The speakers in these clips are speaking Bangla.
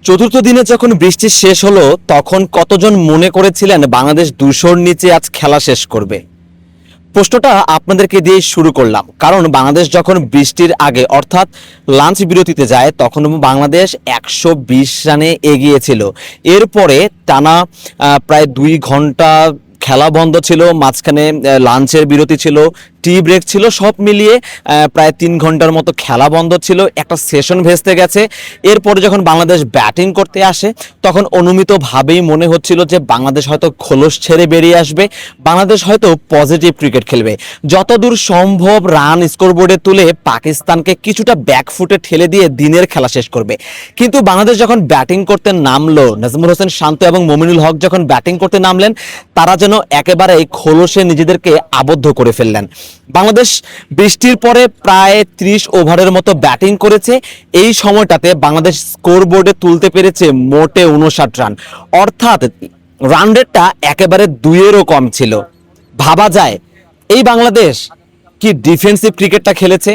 চতুর্থ দিনে যখন বৃষ্টি শেষ হলো তখন কতজন মনে করেছিলেন বাংলাদেশ 200-র নিচে আজ খেলা শেষ করবে? প্রশ্নটা আপনাদেরকে দিয়ে শুরু করলাম, কারণ বাংলাদেশ যখন বৃষ্টির আগে অর্থাৎ লাঞ্চ বিরতিতে যায় তখন বাংলাদেশ 120 রানে এগিয়েছিল। এরপরে টানা প্রায় 2 ঘন্টা খেলা বন্ধ ছিল, মাঝখানে লাঞ্চের বিরতি ছিল, টি ব্রেক ছিল, সব মিলিয়ে প্রায় 3 ঘন্টার মতো খেলা বন্ধ ছিল, একটা সেশন ভেস্তে গেছে। এরপরে যখন বাংলাদেশ ব্যাটিং করতে আসে তখন অনুমিতভাবেই মনে হচ্ছিল যে বাংলাদেশ হয়তো খোলস ছেড়ে বেরিয়ে আসবে, বাংলাদেশ হয়তো পজিটিভ ক্রিকেট খেলবে, যতদূর সম্ভব রান স্কোরবোর্ডে তুলে পাকিস্তানকে কিছুটা ব্যাকফুটে ঠেলে দিয়ে দিনের খেলা শেষ করবে। কিন্তু বাংলাদেশ যখন ব্যাটিং করতে নামলো, নাজমুল হোসেন শান্ত এবং মমিনুল হক যখন ব্যাটিং করতে নামলেন, তারা যেন একেবারে খোলসে নিজেদেরকে আবদ্ধ করে ফেললেন। বাংলাদেশ বৃষ্টির পরে প্রায় 30 ওভারের মতো ব্যাটিং করেছে। এই সময়টাতে বাংলাদেশ স্কোরবোর্ডে তুলতে পেরেছে মোটে 59 রান, অর্থাৎ রান রেটটা একেবারে 2-এরও কম ছিল। ভাবা যায় এই বাংলাদেশ কি ডিফেন্সিভ ক্রিকেটটা খেলেছে।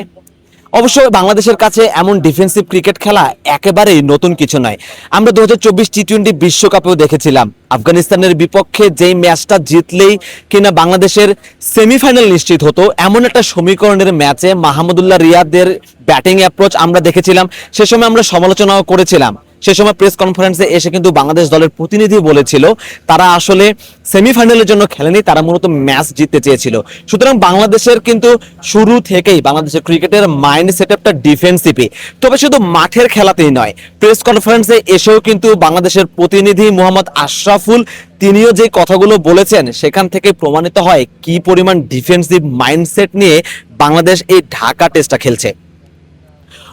অবশ্য বাংলাদেশের কাছে এমন ডিফেন্সিভ ক্রিকেট খেলা একেবারেই নতুন কিছু নয়। আমরা 2024 টি-20 বিশ্বকাপেও দেখেছিলাম আফগানিস্তানের বিপক্ষে যেই ম্যাচটা জিতলেই কিনা বাংলাদেশের সেমিফাইনাল নিশ্চিত হতো, এমন একটা সমীকরণের ম্যাচে মাহমুদুল্লাহ রিয়াদের ব্যাটিং অ্যাপ্রোচ আমরা দেখেছিলাম। সে সময় আমরা সমালোচনাও করেছিলাম। সে সময় প্রেস কনফারেন্সে এসে কিন্তু বাংলাদেশ দলের প্রতিনিধি বলেছিল তারা আসলে সেমিফাইনালের জন্য খেলেনি, তারা মূলত ম্যাচ জিততে চেয়েছিল। সুতরাং বাংলাদেশের কিন্তু শুরু থেকেই বাংলাদেশের ক্রিকেটের মাইন্ড সেটআপটা ডিফেন্সিভই। তবে শুধু মাঠের খেলাতেই নয়, প্রেস কনফারেন্সে এসেও কিন্তু বাংলাদেশের প্রতিনিধি মোহাম্মদ আশরাফুল তিনিও যে কথাগুলো বলেছেন সেখান থেকে প্রমাণিত হয় কি পরিমাণ ডিফেন্সিভ মাইন্ডসেট নিয়ে বাংলাদেশ এই ঢাকা টেস্টটা খেলছে।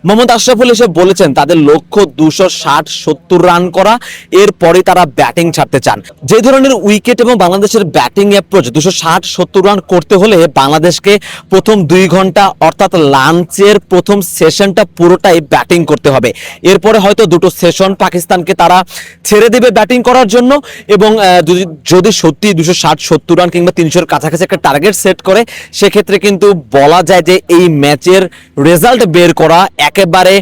মোহাম্মদ আশরাফুল এসে বলেছেন তাদের লক্ষ্য 260-70 রান করা, এরপরে তারা ব্যাটিং ছাড়তে চান। যে ধরনের উইকেট এবং বাংলাদেশের ব্যাটিং অ্যাপ্রোচ, 260-70 রান করতে হলে বাংলাদেশকে প্রথম 2 ঘন্টা অর্থাৎ লাঞ্চের প্রথম সেশনটা পুরোটাই ব্যাটিং করতে হবে। এরপরে হয়তো 2টো সেশন পাকিস্তানকে তারা ছেড়ে দেবে ব্যাটিং করার জন্য, এবং যদি সত্যি 260-70 রান কিংবা 300-এর কাছাকাছি একটা টার্গেট সেট করে, সেক্ষেত্রে কিন্তু বলা যায় যে এই ম্যাচের রেজাল্ট বের করা একেবারে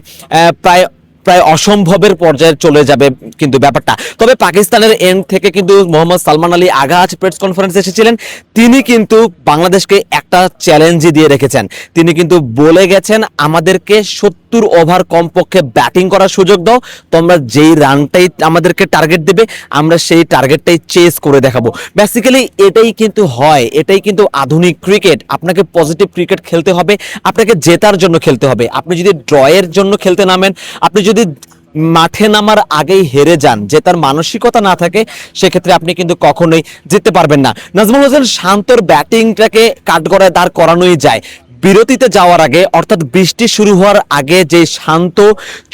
প্রায় অসম্ভবের পর্যায়ে চলে যাবে কিন্তু ব্যাপারটা। তবে পাকিস্তানের এন্ড থেকে কিন্তু মোহাম্মদ সালমান আলী আগা আজ প্রেস কনফারেন্সে এসেছিলেন, তিনি কিন্তু বাংলাদেশকে একটা চ্যালেঞ্জই দিয়ে রেখেছেন। তিনি কিন্তু বলে গেছেন আমাদেরকে 70 ওভার কমপক্ষে ব্যাটিং করার সুযোগ দাও, তোমরা যেই রানটাই আমাদেরকে টার্গেট দেবে আমরা সেই টার্গেটটাই চেস করে দেখাবো। বেসিক্যালি এটাই কিন্তু হয়, এটাই কিন্তু আধুনিক ক্রিকেট। আপনাকে পজিটিভ ক্রিকেট খেলতে হবে, আপনাকে জেতার জন্য খেলতে হবে। আপনি যদি ড্রয়ের জন্য খেলতে নামেন, আপনি যদি মাঠে নামার আগেই হেরে যান, জেতার মানসিকতা না থাকে, সেক্ষেত্রে আপনি কিন্তু কখনোই জিততে পারবেন না। নাজমুল হোসেন শান্তর ব্যাটিংটাকে কাঠগড়ায় দাঁড় করানোই যায়। বিরতিতে যাওয়ার আগে অর্থাৎ বৃষ্টি শুরু হওয়ার আগে যে শান্ত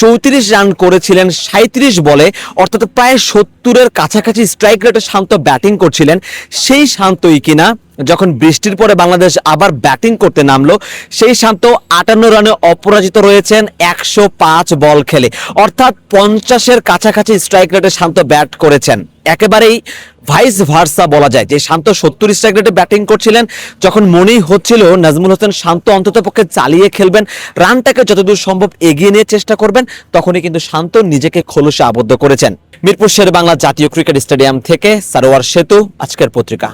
34 রান করেছিলেন 37 বলে, অর্থাৎ প্রায় 70-এর কাছাকাছি স্ট্রাইক রেটে শান্ত ব্যাটিং করছিলেন, সেই শান্তই কিনা যখন বৃষ্টির পরে বাংলাদেশ আবার ব্যাটিং করতে নামলো, সেই শান্ত 58 রানে অপরাজিত রয়েছেন 105 বল খেলে, অর্থাৎ 50-এর কাছাকাছি স্ট্রাইক রেটে শান্ত ব্যাট করেছেন। একেবারেই ভাইস ভার্সা বলা যায় যে শান্ত 70 স্ট্রাইক রেটে ব্যাটিং করছিলেন, যখন মনেই হচ্ছিল নাজমুল হোসেন শান্ত অন্ততপক্ষে চালিয়ে খেলবেন, রানটাকে যতদূর সম্ভব এগিয়ে নিয়ে চেষ্টা করবেন, তখনই কিন্তু শান্ত নিজেকে খোলসে আবদ্ধ করেছেন। মিরপুর শেরেবাংলা জাতীয় ক্রিকেট স্টেডিয়াম থেকে সারোয়ার সেতু, আজকের পত্রিকা।